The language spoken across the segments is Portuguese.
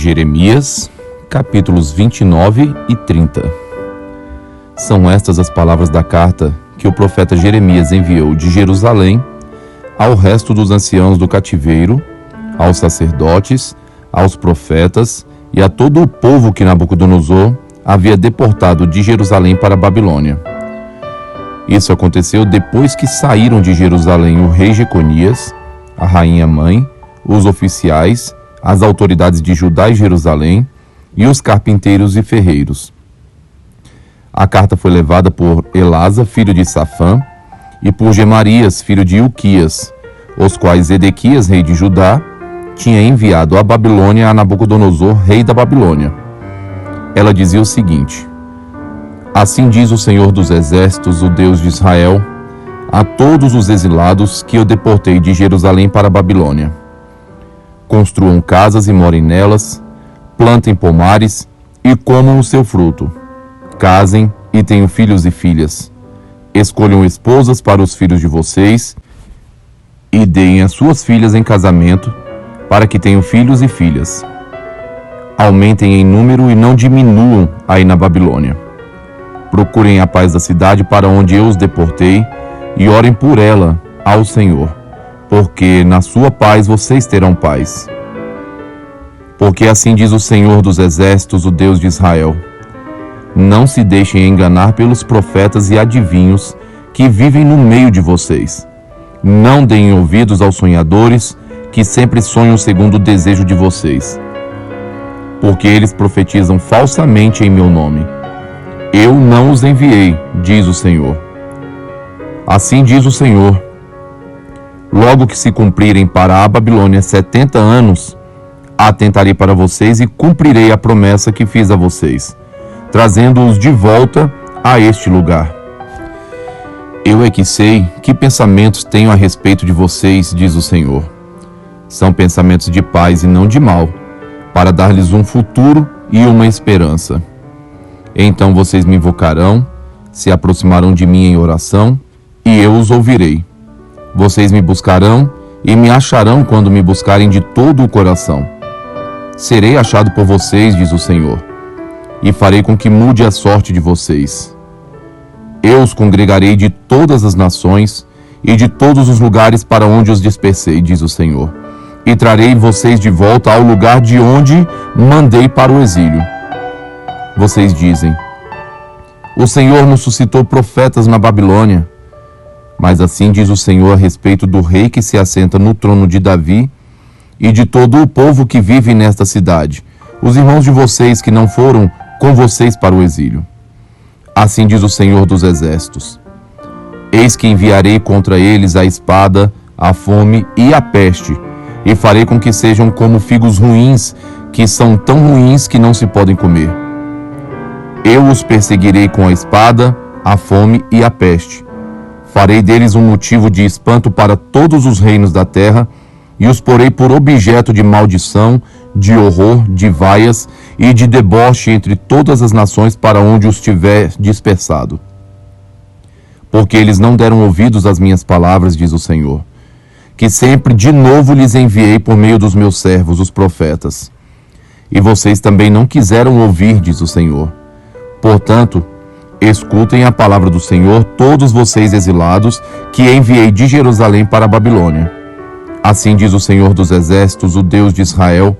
Jeremias, capítulos 29 e 30. São estas as palavras da carta que o profeta Jeremias enviou de Jerusalém ao resto dos anciãos do cativeiro, aos sacerdotes, aos profetas e a todo o povo que Nabucodonosor havia deportado de Jerusalém para a Babilônia. Isso aconteceu depois que saíram de Jerusalém o rei Jeconias, a rainha mãe, os oficiais, as autoridades de Judá e Jerusalém e os carpinteiros e ferreiros. A carta foi levada por Elasa, filho de Safã, e por Gemarias, filho de Ilquias, os quais Edequias, rei de Judá, tinha enviado à Babilônia a Nabucodonosor, rei da Babilônia. Ela dizia o seguinte: Assim diz o Senhor dos Exércitos, o Deus de Israel, a todos os exilados que eu deportei de Jerusalém para a Babilônia. Construam casas e morem nelas, plantem pomares e comam o seu fruto. Casem e tenham filhos e filhas. Escolham esposas para os filhos de vocês e deem as suas filhas em casamento, para que tenham filhos e filhas. Aumentem em número e não diminuam aí na Babilônia. Procurem a paz da cidade para onde eu os deportei e orem por ela ao Senhor, porque na sua paz vocês terão paz. Porque assim diz o Senhor dos Exércitos, o Deus de Israel: Não se deixem enganar pelos profetas e adivinhos que vivem no meio de vocês. Não deem ouvidos aos sonhadores que sempre sonham segundo o desejo de vocês. Porque eles profetizam falsamente em meu nome. Eu não os enviei, diz o Senhor. Assim diz o Senhor: Logo que se cumprirem para a Babilônia 70 anos, atentarei para vocês e cumprirei a promessa que fiz a vocês, trazendo-os de volta a este lugar. Eu é que sei que pensamentos tenho a respeito de vocês, diz o Senhor. São pensamentos de paz e não de mal, para dar-lhes um futuro e uma esperança. Então vocês me invocarão, se aproximarão de mim em oração, e eu os ouvirei. Vocês me buscarão e me acharão quando me buscarem de todo o coração. Serei achado por vocês, diz o Senhor, e farei com que mude a sorte de vocês. Eu os congregarei de todas as nações e de todos os lugares para onde os dispersei, diz o Senhor, e trarei vocês de volta ao lugar de onde mandei para o exílio. Vocês dizem: O Senhor nos suscitou profetas na Babilônia. Mas assim diz o Senhor a respeito do rei que se assenta no trono de Davi e de todo o povo que vive nesta cidade, os irmãos de vocês que não foram com vocês para o exílio. Assim diz o Senhor dos Exércitos: Eis que enviarei contra eles a espada, a fome e a peste, e farei com que sejam como figos ruins, que são tão ruins que não se podem comer. Eu os perseguirei com a espada, a fome e a peste. Farei deles um motivo de espanto para todos os reinos da terra, e os porei por objeto de maldição, de horror, de vaias e de deboche entre todas as nações para onde os tiver dispersado. Porque eles não deram ouvidos às minhas palavras, diz o Senhor, que sempre de novo lhes enviei por meio dos meus servos, os profetas. E vocês também não quiseram ouvir, diz o Senhor. Portanto, escutem a palavra do Senhor, todos vocês exilados, que enviei de Jerusalém para a Babilônia. Assim diz o Senhor dos Exércitos, o Deus de Israel,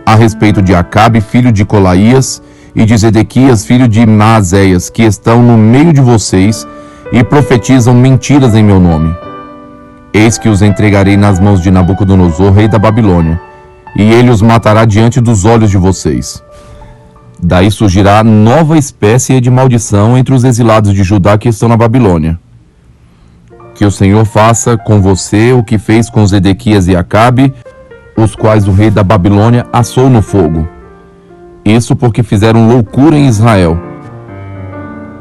a respeito de Acabe, filho de Colaías, e de Zedequias, filho de Maazéias, que estão no meio de vocês e profetizam mentiras em meu nome. Eis que os entregarei nas mãos de Nabucodonosor, rei da Babilônia, e ele os matará diante dos olhos de vocês. Daí surgirá nova espécie de maldição entre os exilados de Judá que estão na Babilônia. Que o Senhor faça com você o que fez com Zedequias e Acabe, os quais o rei da Babilônia assou no fogo. Isso porque fizeram loucura em Israel.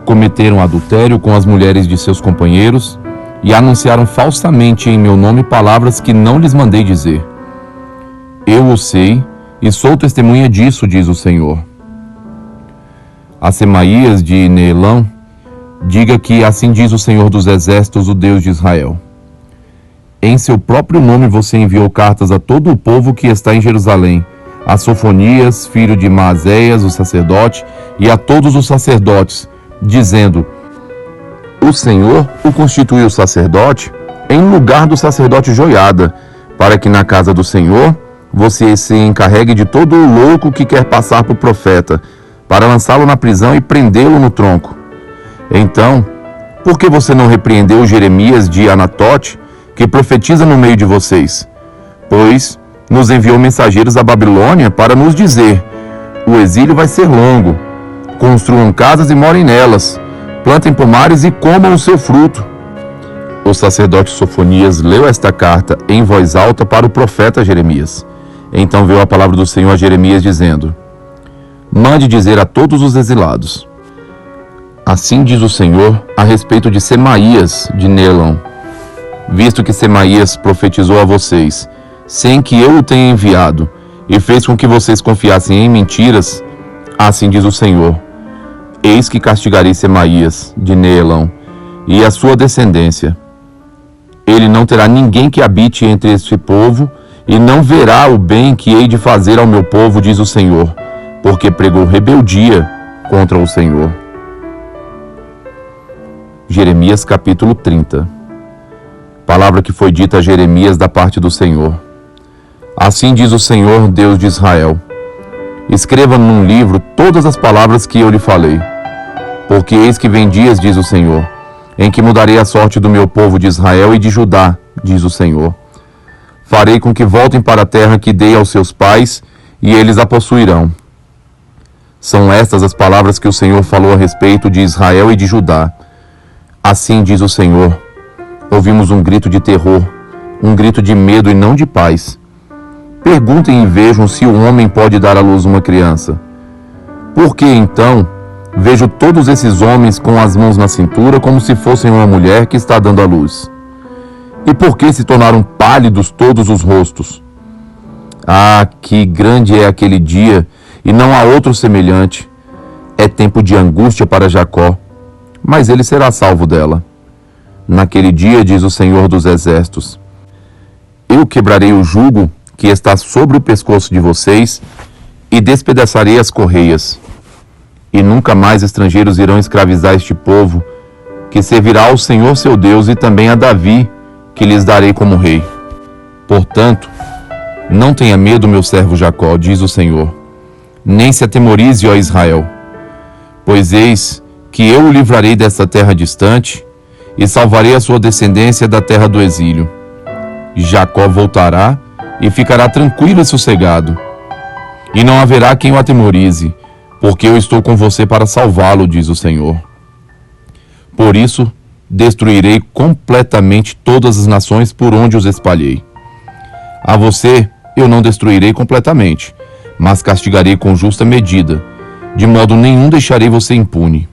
Cometeram adultério com as mulheres de seus companheiros e anunciaram falsamente em meu nome palavras que não lhes mandei dizer. Eu o sei e sou testemunha disso, diz o Senhor. a Semaías de Neelão, diga que assim diz o Senhor dos Exércitos, o Deus de Israel. Em seu próprio nome você enviou cartas a todo o povo que está em Jerusalém, a Sofonias, filho de Maazéias, o sacerdote, e a todos os sacerdotes, dizendo: o Senhor o constituiu sacerdote em lugar do sacerdote Joiada, para que na casa do Senhor você se encarregue de todo o louco que quer passar por profeta, para lançá-lo na prisão e prendê-lo no tronco. Então, por que você não repreendeu Jeremias de Anatote, que profetiza no meio de vocês? Pois nos enviou mensageiros à Babilônia para nos dizer: o exílio vai ser longo. Construam casas e morem nelas. Plantem pomares e comam o seu fruto. O sacerdote Sofonias leu esta carta em voz alta para o profeta Jeremias. Então veio a palavra do Senhor a Jeremias, dizendo: mande dizer a todos os exilados: assim diz o Senhor a respeito de Semaías de Neelão. Visto que Semaías profetizou a vocês, sem que eu o tenha enviado, e fez com que vocês confiassem em mentiras, assim diz o Senhor: eis que castigarei Semaías de Neelão e a sua descendência. Ele não terá ninguém que habite entre este povo, e não verá o bem que hei de fazer ao meu povo, diz o Senhor, porque pregou rebeldia contra o Senhor. Jeremias capítulo 30. Palavra que foi dita a Jeremias da parte do Senhor. Assim diz o Senhor, Deus de Israel: escreva num livro todas as palavras que eu lhe falei. Porque eis que vem dias, diz o Senhor, em que mudarei a sorte do meu povo de Israel e de Judá, diz o Senhor. Farei com que voltem para a terra que dei aos seus pais, e eles a possuirão. São estas as palavras que o Senhor falou a respeito de Israel e de Judá. Assim diz o Senhor: ouvimos um grito de terror, um grito de medo e não de paz. Perguntem e vejam se o homem pode dar à luz uma criança. Por que então vejo todos esses homens com as mãos na cintura como se fossem uma mulher que está dando à luz? E por que se tornaram pálidos todos os rostos? Ah, que grande é aquele dia, e não há outro semelhante. É tempo de angústia para Jacó, mas ele será salvo dela. Naquele dia, diz o Senhor dos Exércitos, eu quebrarei o jugo que está sobre o pescoço de vocês e despedaçarei as correias. E nunca mais estrangeiros irão escravizar este povo, que servirá ao Senhor seu Deus e também a Davi, que lhes darei como rei. Portanto, não tenha medo, meu servo Jacó, diz o Senhor, nem se atemorize, ó Israel, pois eis que eu o livrarei desta terra distante e salvarei a sua descendência da terra do exílio. Jacó voltará e ficará tranquilo e sossegado, e não haverá quem o atemorize, porque eu estou com você para salvá-lo, diz o Senhor. Por isso, destruirei completamente todas as nações por onde os espalhei. A você eu não destruirei completamente, mas castigarei com justa medida, de modo nenhum deixarei você impune.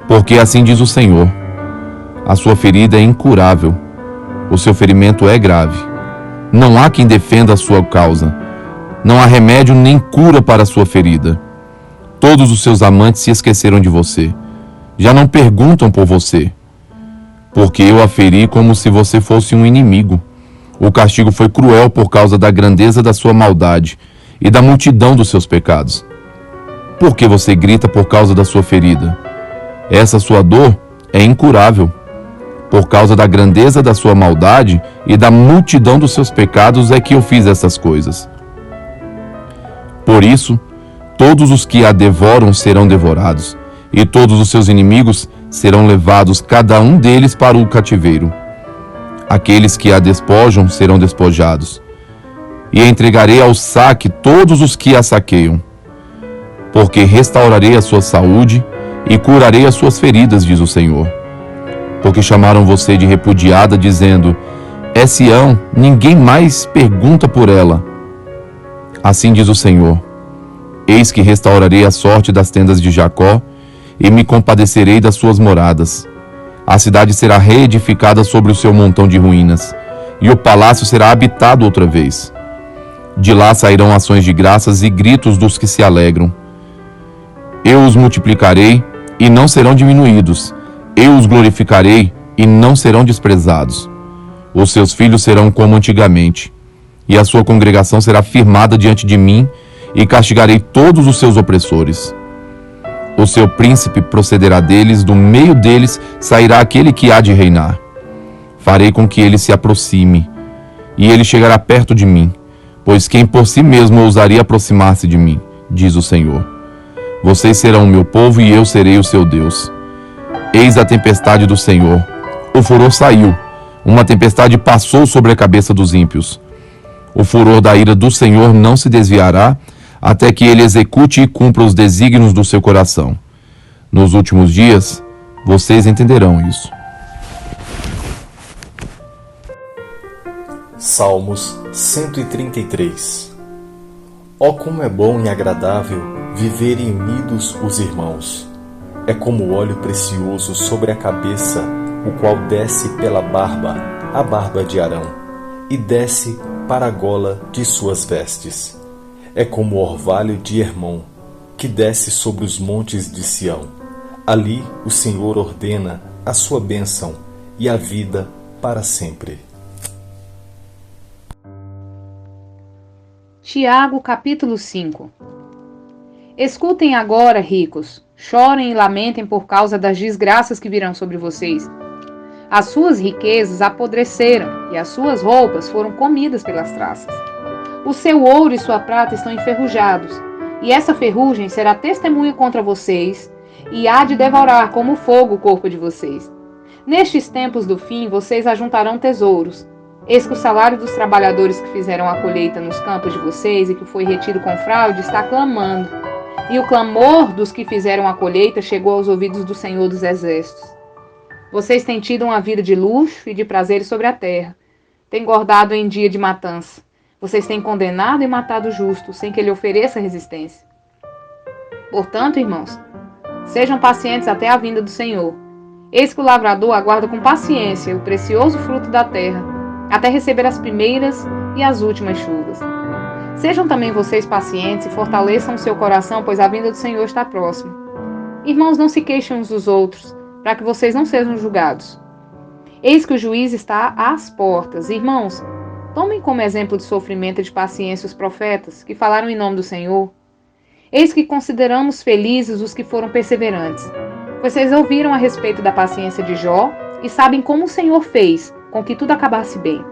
Porque assim diz o Senhor: a sua ferida é incurável, o seu ferimento é grave. Não há quem defenda a sua causa, não há remédio nem cura para a sua ferida. Todos os seus amantes se esqueceram de você, já não perguntam por você, porque eu a feri como se você fosse um inimigo. O castigo foi cruel por causa da grandeza da sua maldade e da multidão dos seus pecados. Por que você grita por causa da sua ferida? Essa sua dor é incurável. Por causa da grandeza da sua maldade e da multidão dos seus pecados é que eu fiz essas coisas. Por isso, todos os que a devoram serão devorados, e todos os seus inimigos serão levados, cada um deles, para o cativeiro. Aqueles que a despojam serão despojados, e entregarei ao saque todos os que a saqueiam. Porque restaurarei a sua saúde e curarei as suas feridas, diz o Senhor. Porque chamaram você de repudiada, dizendo: é Sião, ninguém mais pergunta por ela. Assim diz o Senhor: eis que restaurarei a sorte das tendas de Jacó e me compadecerei das suas moradas. A cidade será reedificada sobre o seu montão de ruínas, e o palácio será habitado outra vez. De lá sairão ações de graças e gritos dos que se alegram. Eu os multiplicarei e não serão diminuídos. Eu os glorificarei e não serão desprezados. Os seus filhos serão como antigamente, e a sua congregação será firmada diante de mim, e castigarei todos os seus opressores. O seu príncipe procederá deles, do meio deles sairá aquele que há de reinar. Farei com que ele se aproxime, e ele chegará perto de mim, pois quem por si mesmo ousaria aproximar-se de mim, diz o Senhor. Vocês serão o meu povo e eu serei o seu Deus. Eis a tempestade do Senhor. O furor saiu, uma tempestade passou sobre a cabeça dos ímpios. O furor da ira do Senhor não se desviará, até que ele execute e cumpra os desígnios do seu coração. Nos últimos dias, vocês entenderão isso. Salmos 133. Ó, como é bom e agradável viverem unidos os irmãos! É como óleo precioso sobre a cabeça, o qual desce pela barba, a barba de Arão, e desce para a gola de suas vestes. É como o orvalho de Hermon, que desce sobre os montes de Sião. Ali o Senhor ordena a sua bênção e a vida para sempre. Tiago, capítulo 5. Escutem agora, ricos, chorem e lamentem por causa das desgraças que virão sobre vocês. As suas riquezas apodreceram e as suas roupas foram comidas pelas traças. O seu ouro e sua prata estão enferrujados, e essa ferrugem será testemunha contra vocês, e há de devorar como fogo o corpo de vocês. Nestes tempos do fim, vocês ajuntarão tesouros. Eis que o salário dos trabalhadores que fizeram a colheita nos campos de vocês e que foi retido com fraude está clamando. E o clamor dos que fizeram a colheita chegou aos ouvidos do Senhor dos Exércitos. Vocês têm tido uma vida de luxo e de prazeres sobre a terra. Têm engordado em dia de matança. Vocês têm condenado e matado o justo, sem que ele ofereça resistência. Portanto, irmãos, sejam pacientes até a vinda do Senhor. Eis que o lavrador aguarda com paciência o precioso fruto da terra, até receber as primeiras e as últimas chuvas. Sejam também vocês pacientes e fortaleçam o seu coração, pois a vinda do Senhor está próxima. Irmãos, não se queixem uns dos outros, para que vocês não sejam julgados. Eis que o juiz está às portas. Irmãos, tomem como exemplo de sofrimento e de paciência os profetas, que falaram em nome do Senhor. Eis que consideramos felizes os que foram perseverantes. Vocês ouviram a respeito da paciência de Jó e sabem como o Senhor fez com que tudo acabasse bem.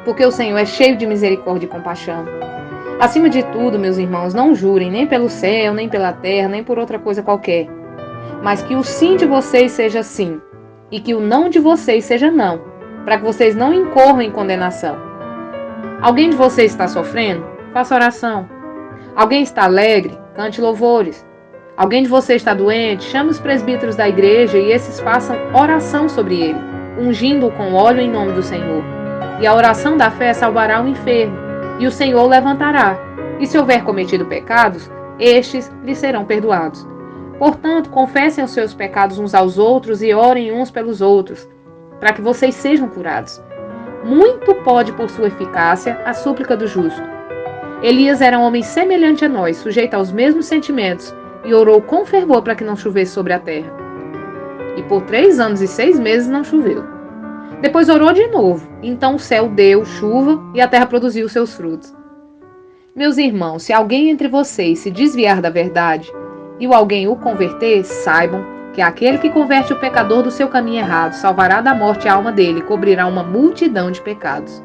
Porque o Senhor é cheio de misericórdia e compaixão. Acima de tudo, meus irmãos, não jurem nem pelo céu, nem pela terra, nem por outra coisa qualquer. Mas que o sim de vocês seja sim, e que o não de vocês seja não, para que vocês não incorram em condenação. Alguém de vocês está sofrendo? Faça oração. Alguém está alegre? Cante louvores. Alguém de vocês está doente? Chame os presbíteros da igreja e esses façam oração sobre ele, ungindo-o com óleo em nome do Senhor. E a oração da fé salvará o enfermo, e o Senhor o levantará. E se houver cometido pecados, estes lhe serão perdoados. Portanto, confessem os seus pecados uns aos outros e orem uns pelos outros, para que vocês sejam curados. Muito pode, por sua eficácia, a súplica do justo. Elias era um homem semelhante a nós, sujeito aos mesmos sentimentos, e orou com fervor para que não chovesse sobre a terra. E por 3 anos e 6 meses não choveu. Depois orou de novo, então o céu deu chuva e a terra produziu seus frutos. Meus irmãos, se alguém entre vocês se desviar da verdade, e o alguém o converter, saibam que aquele que converte o pecador do seu caminho errado salvará da morte a alma dele e cobrirá uma multidão de pecados.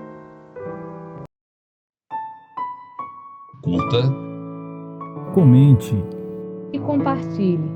Curta, comente E compartilhe.